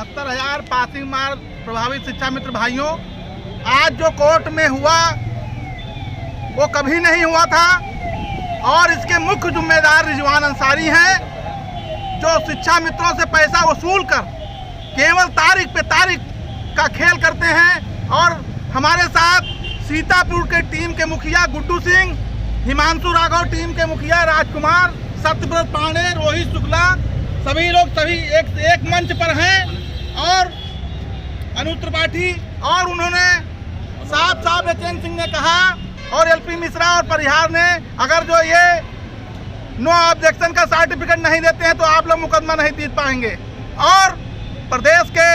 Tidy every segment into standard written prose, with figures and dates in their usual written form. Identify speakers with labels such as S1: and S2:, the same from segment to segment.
S1: 69,000 passing mark प्रभावित शिक्षा मित्र भाइयों, आज जो कोर्ट में हुआ वो कभी नहीं हुआ था और इसके मुख्य जिम्मेदार रिजवान अंसारी हैं, जो शिक्षा मित्रों से पैसा वसूल कर केवल तारीख पे तारीख का खेल करते हैं। और हमारे साथ सीतापुर के टीम के मुखिया गुड्डू सिंह, हिमांशु राघव टीम के मुखिया राजकुमार, सत्यव्रत पांडे, रोहित शुक्ला, सभी लोग एक मंच पर हैं और अनु त्रिपाठी, और उन्होंने साफ एचएन सिंह ने कहा और एलपी मिश्रा और परिहार ने, अगर जो ये नो ऑब्जेक्शन का सर्टिफिकेट नहीं देते हैं तो आप लोग मुकदमा नहीं जीत पाएंगे। और प्रदेश के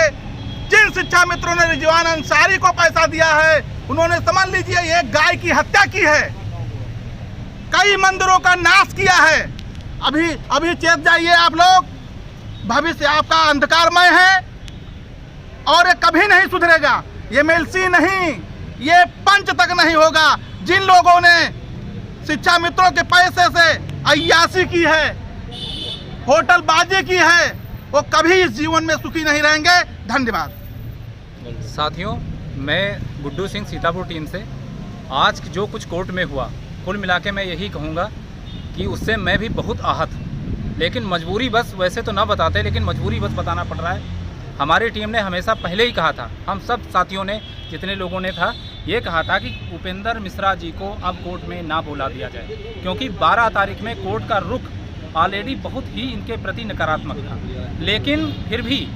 S1: जिन शिक्षा मित्रों ने रिजवान अंसारी को पैसा दिया है, उन्होंने समझ लीजिए एक गाय की हत्या की है, कई मंदिरों का नाश किया है। अभी चेत जाइए आप लोग, भविष्य आपका अंधकारमय है और ये कभी नहीं सुधरेगा। ये मेलसी नहीं, ये पंच तक नहीं होगा। जिन लोगों ने शिक्षा मित्रों के पैसे से अय्याशी की है, होटल बाजी की है, वो कभी इस जीवन में सुखी नहीं रहेंगे। धन्यवाद।
S2: साथियों, मैं गुड्डू सिंह सीतापुर टीम से, आज जो कुछ कोर्ट में हुआ, कुल मिला के मैं यही कहूँगा कि उससे मैं भी बहुत आहत हूँ, लेकिन मजबूरी बस, वैसे तो ना बताते लेकिन मजबूरी बस बताना पड़ रहा है। हमारी टीम ने हमेशा पहले ही कहा था, हम सब साथियों ने, जितने लोगों ने था, ये कहा था कि उपेंद्र मिश्रा जी को अब कोर्ट में ना बुला दिया जाए, क्योंकि 12 तारीख में कोर्ट का रुख ऑलरेडी बहुत ही इनके प्रति नकारात्मक था। लेकिन फिर भी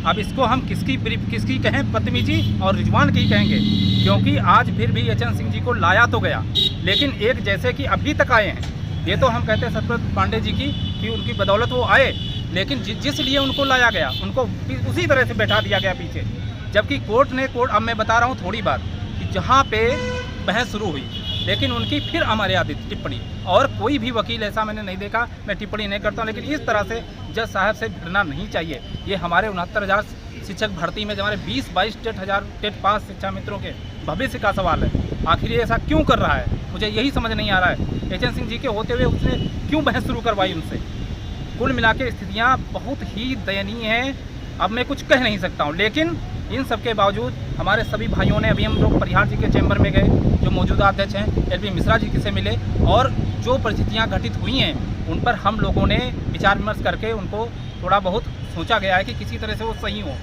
S2: अब इसको हम किसकी कहें, बदतमीजी और रिजवान की कहेंगे, क्योंकि आज फिर भी एचएन सिंह जी को लाया तो गया, लेकिन एक जैसे कि अभी तक आए हैं। ये तो हम कहते हैं सत्यव्रत पांडे जी की कि उनकी बदौलत वो आए, लेकिन जिस लिए उनको लाया गया उनको उसी तरह से बैठा दिया गया पीछे। जबकि कोर्ट अब मैं बता रहा हूँ थोड़ी बात, कि जहाँ पे बहस शुरू हुई, लेकिन उनकी फिर अमर्यादित टिप्पणी, और कोई भी वकील ऐसा मैंने नहीं देखा, मैं टिप्पणी नहीं करता हूँ, लेकिन इस तरह से जज साहब से भिड़ना नहीं चाहिए। ये हमारे 69,000 शिक्षक भर्ती में हमारे 20-22 टेट पास शिक्षा मित्रों के भविष्य का सवाल है। आखिर ये ऐसा क्यों कर रहा है, मुझे यही समझ नहीं आ रहा है। एचएन सिंह जी के होते हुए उसने क्यों बहस शुरू करवाई उनसे। कुल मिला के स्थितियाँ बहुत ही दयनीय हैं। अब मैं कुछ कह नहीं सकता हूँ, लेकिन इन सब के बावजूद हमारे सभी भाइयों ने, अभी हम लोग परिहार जी के चैम्बर में गए, जो मौजूदा अध्यक्ष हैं एलपी मिश्रा जी से मिले, और जो परिस्थितियाँ घटित हुई हैं उन पर हम लोगों ने विचार विमर्श करके उनको थोड़ा बहुत सोचा गया है कि किसी तरह से वो सही हो,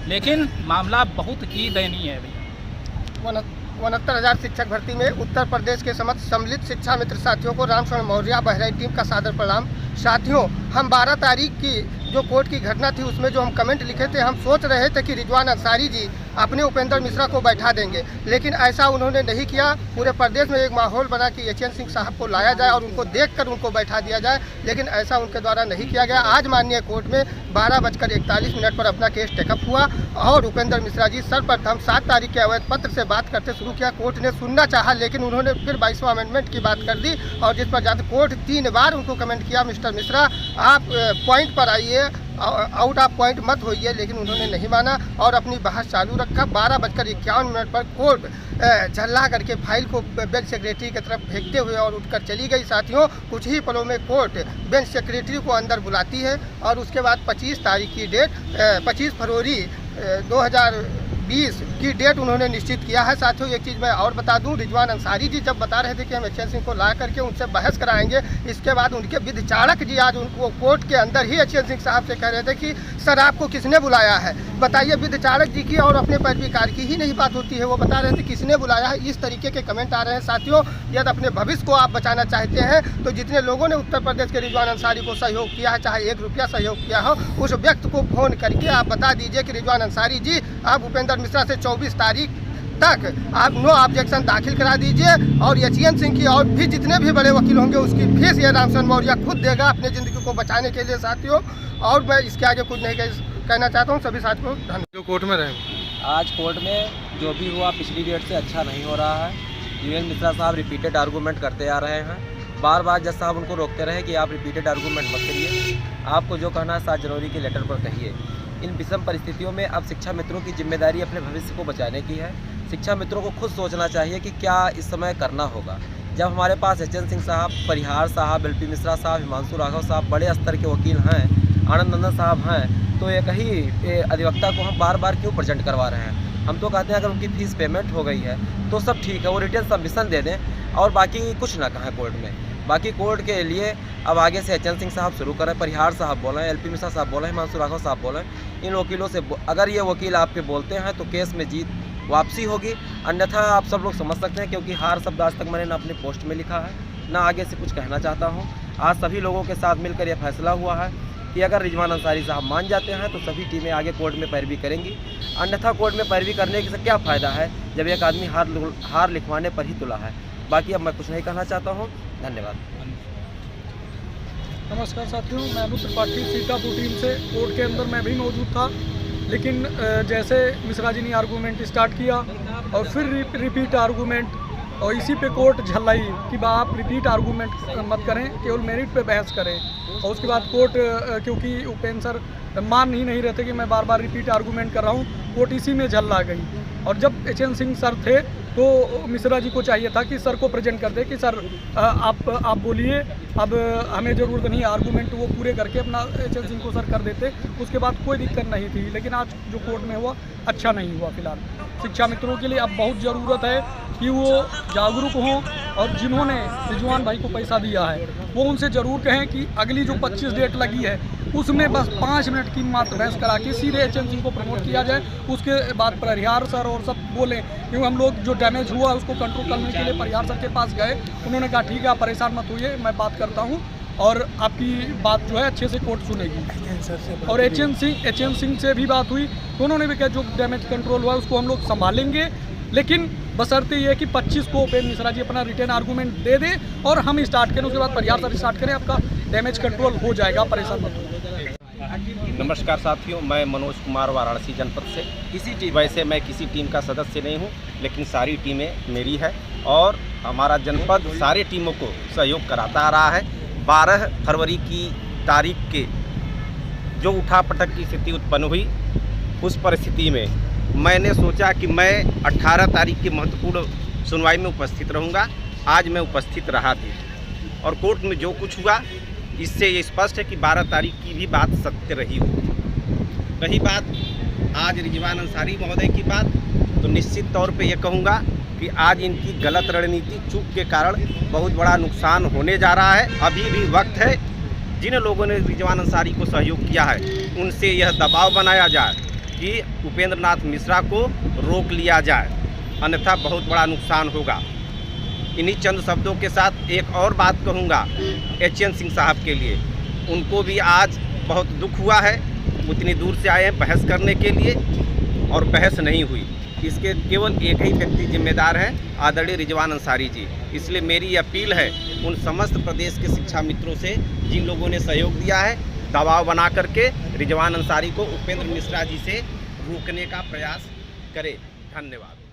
S2: लेकिन मामला बहुत ही दयनीय है। भैया
S3: 69,000 शिक्षक भर्ती में उत्तर प्रदेश के समस्त सम्मिलित शिक्षा मित्र साथियों को रामशरण मौर्य बहराइच टीम का सादर प्रणाम। साथियों, हम 12 तारीख की जो कोर्ट की घटना थी उसमें जो हम कमेंट लिखे थे, हम सोच रहे थे कि रिजवान अंसारी जी अपने उपेंद्र मिश्रा को बैठा देंगे, लेकिन ऐसा उन्होंने नहीं किया। पूरे प्रदेश में एक माहौल बना कि एचएन सिंह साहब को लाया जाए और उनको देखकर उनको बैठा दिया जाए, लेकिन ऐसा उनके द्वारा नहीं किया गया। आज माननीय कोर्ट में 12:41 पर अपना केस टेकअप हुआ और उपेंद्र मिश्रा जी सर्वप्रथम 7 तारीख के अवैध पत्र से बात करते शुरू किया। कोर्ट ने सुनना चाहा, लेकिन उन्होंने फिर 22वां अमेंडमेंट की बात कर दी, और जिस पर जाकर कोर्ट 3 बार उनको कमेंट किया, मिस्टर मिश्रा आप पॉइंट पर आइए, आउट ऑफ पॉइंट मत होइए, लेकिन उन्होंने नहीं माना और अपनी बहस चालू रखा। 12:51 पर कोर्ट झल्ला करके फाइल को बेंच सेक्रेटरी की तरफ फेंकते हुए और उठकर चली गई। साथियों, कुछ ही पलों में कोर्ट बेंच सेक्रेटरी को अंदर बुलाती है और उसके बाद 25 तारीख की डेट 25 फरवरी 2020 की डेट उन्होंने निश्चित किया है। साथियों, एक चीज़ मैं और बता दूं, रिजवान अंसारी जी जब बता रहे थे कि हम एचएन सिंह को ला करके उनसे बहस कराएंगे, इसके बाद उनके विधिचारक जी आज उनको कोर्ट के अंदर ही एचएन सिंह साहब से कह रहे थे कि सर आपको किसने बुलाया है, बताइए। विधिचारक जी की और अपने पैरवीकार की ही नहीं बात होती है, वो बता रहे थे किसने बुलाया है। इस तरीके के कमेंट आ रहे हैं। साथियों, यदि अपने भविष्य को आप बचाना चाहते हैं तो जितने लोगों ने उत्तर प्रदेश के रिजवान अंसारी को सहयोग किया है, चाहे 1 रुपया सहयोग किया हो, उस व्यक्ति को फोन करके आप बता दीजिए कि रिजवान अंसारी जी आप उपेंद्र मिश्रा से 24 तारीख तक आप नो ऑब्जेक्शन दाखिल करा दीजिए, और एचएन सिंह की और भी जितने भी बड़े वकील होंगे उसकी फीस ये रामशरण मौर्य खुद देगा अपनी ज़िंदगी को बचाने के लिए। साथियों, और मैं इसके आगे कुछ नहीं कहना चाहता हूँ। सभी साथियों को धन्यवाद।
S4: जो कोर्ट में रहे,
S5: आज कोर्ट में जो भी हुआ पिछली डेट से अच्छा नहीं हो रहा है। यूएन मिश्रा साहब रिपीटेड आर्गूमेंट करते आ रहे हैं, बार बार जज साहब उनको रोकते रहे कि आप रिपीटेड आर्गूमेंट मत करिए, आपको जो कहना है 7 जनवरी के लेटर पर कहिए। इन विषम परिस्थितियों में अब शिक्षा मित्रों की जिम्मेदारी अपने भविष्य को बचाने की है। शिक्षा मित्रों को खुद सोचना चाहिए कि क्या इस समय करना होगा। जब हमारे पास एचएन सिंह साहब, परिहार साहब, एलपी मिश्रा साहब, हिमांशु राघव साहब बड़े स्तर के वकील हैं, आनंद नंदन साहब हैं, तो एक ही अधिवक्ता को हम बार बार क्यों प्रेजेंट करवा रहे हैं। हम तो कहते हैं अगर उनकी फ़ीस पेमेंट हो गई है तो सब ठीक है, वो रिटर्न सबमिशन दे दें और बाकी कुछ ना कहें कोर्ट में। बाकी कोर्ट के लिए अब आगे से एचएन सिंह साहब शुरू करें, परिहार साहब बोलें, एलपी मिश्रा साहब बोलें, हिमांशु राघव साहब बोलें, इन वकीलों से अगर ये वकील आपके बोलते हैं तो केस में जीत वापसी होगी, अन्यथा आप सब लोग समझ सकते हैं, क्योंकि हार शब्द आज तक मैंने ना अपने पोस्ट में लिखा है ना आगे से कुछ कहना चाहता हूँ। आज सभी लोगों के साथ मिलकर यह फैसला हुआ है कि अगर रिजवान अंसारी साहब मान जाते हैं तो सभी टीमें आगे कोर्ट में पैरवी करेंगी, अन्यथा कोर्ट में पैरवी करने से क्या फ़ायदा है जब एक आदमी हार लिखवाने पर ही तुला है। बाकी अब मैं कुछ नहीं कहना चाहता हूँ। धन्यवाद।
S4: नमस्कार साथियों, मैं अनु त्रिपाठी सीतापुर टीम से। कोर्ट के अंदर मैं भी मौजूद था, लेकिन जैसे मिश्रा जी ने आर्गूमेंट स्टार्ट किया और फिर रिपीट आर्गूमेंट, और इसी पे कोर्ट झल्लाई कि आप रिपीट आर्गूमेंट मत करें, केवल मेरिट पे बहस करें। और उसके बाद कोर्ट, क्योंकि उपेंद्र सर मान ही नहीं रहते कि मैं बार बार रिपीट आर्गूमेंट कर रहा हूँ, कोर्ट इसी में झल्ला गई। और जब एचएन सिंह सर थे तो मिश्रा जी को चाहिए था कि सर को प्रेजेंट कर दे कि सर आप बोलिए, अब हमें ज़रूरत नहीं आर्गूमेंट, वो पूरे करके अपना एचएन सिंह को सर कर देते, उसके बाद कोई दिक्कत नहीं थी। लेकिन आज जो कोर्ट में हुआ अच्छा नहीं हुआ। फिलहाल शिक्षा मित्रों के लिए अब बहुत ज़रूरत है कि वो जागरूक हों, और जिन्होंने रिजवान भाई को पैसा दिया है वो उनसे ज़रूर कहें कि अगली जो 25 डेट लगी है उसमें बस 5 मिनट की मात्र बहस करा के सीधे एचएन सिंह को प्रमोट किया जाए। उसके बाद परिहार सर और सब बोलें, क्योंकि हम लोग जो डैमेज हुआ उसको कंट्रोल करने के लिए परिहार सर के पास गए। उन्होंने कहा ठीक है आप परेशान मत होइए, मैं बात करता हूँ और आपकी बात जो है अच्छे से कोर्ट सुनेगी। और एचएन सिंह से भी बात हुई तो उन्होंने भी कहा जो डैमेज कंट्रोल हुआ उसको हम लोग संभालेंगे, लेकिन बशर्ते ये कि 25 को उपेंद्र मिश्रा जी अपना रिटर्न आर्गूमेंट दे दें और हम स्टार्ट करें, उसके बाद परिहार सर स्टार्ट करें, आपका डैमेज कंट्रोल हो जाएगा, परेशान मत हो।
S6: नमस्कार साथियों, मैं मनोज कुमार वाराणसी जनपद से। वैसे मैं किसी टीम का सदस्य नहीं हूं, लेकिन सारी टीमें मेरी है और हमारा जनपद सारे टीमों को सहयोग कराता आ रहा है। 12 फरवरी की तारीख के जो उठापटक की स्थिति उत्पन्न हुई, उस परिस्थिति में मैंने सोचा कि मैं 18 तारीख की महत्वपूर्ण सुनवाई में उपस्थित रहूंगा। आज मैं उपस्थित रहा थी और कोर्ट में जो कुछ हुआ इससे ये स्पष्ट है कि 12 तारीख की भी बात सत्य रही हो। रही बात आज रिजवान अंसारी महोदय की बात, तो निश्चित तौर पे ये कहूँगा कि आज इनकी गलत रणनीति चूक के कारण बहुत बड़ा नुकसान होने जा रहा है। अभी भी वक्त है, जिन लोगों ने रिजवान अंसारी को सहयोग किया है उनसे यह दबाव बनाया जाए कि उपेंद्र नाथ मिश्रा को रोक लिया जाए, अन्यथा बहुत बड़ा नुकसान होगा। इन्हीं चंद शब्दों के साथ एक और बात कहूँगा एचएन सिंह साहब के लिए, उनको भी आज बहुत दुख हुआ है। उतनी दूर से आए हैं बहस करने के लिए और बहस नहीं हुई, इसके केवल एक ही व्यक्ति जिम्मेदार हैं, आदरणीय रिजवान अंसारी जी। इसलिए मेरी अपील है उन समस्त प्रदेश के शिक्षा मित्रों से जिन लोगों ने सहयोग दिया है, दबाव बना करके रिजवान अंसारी को उपेंद्र मिश्रा जी से रोकने का प्रयास करें। धन्यवाद।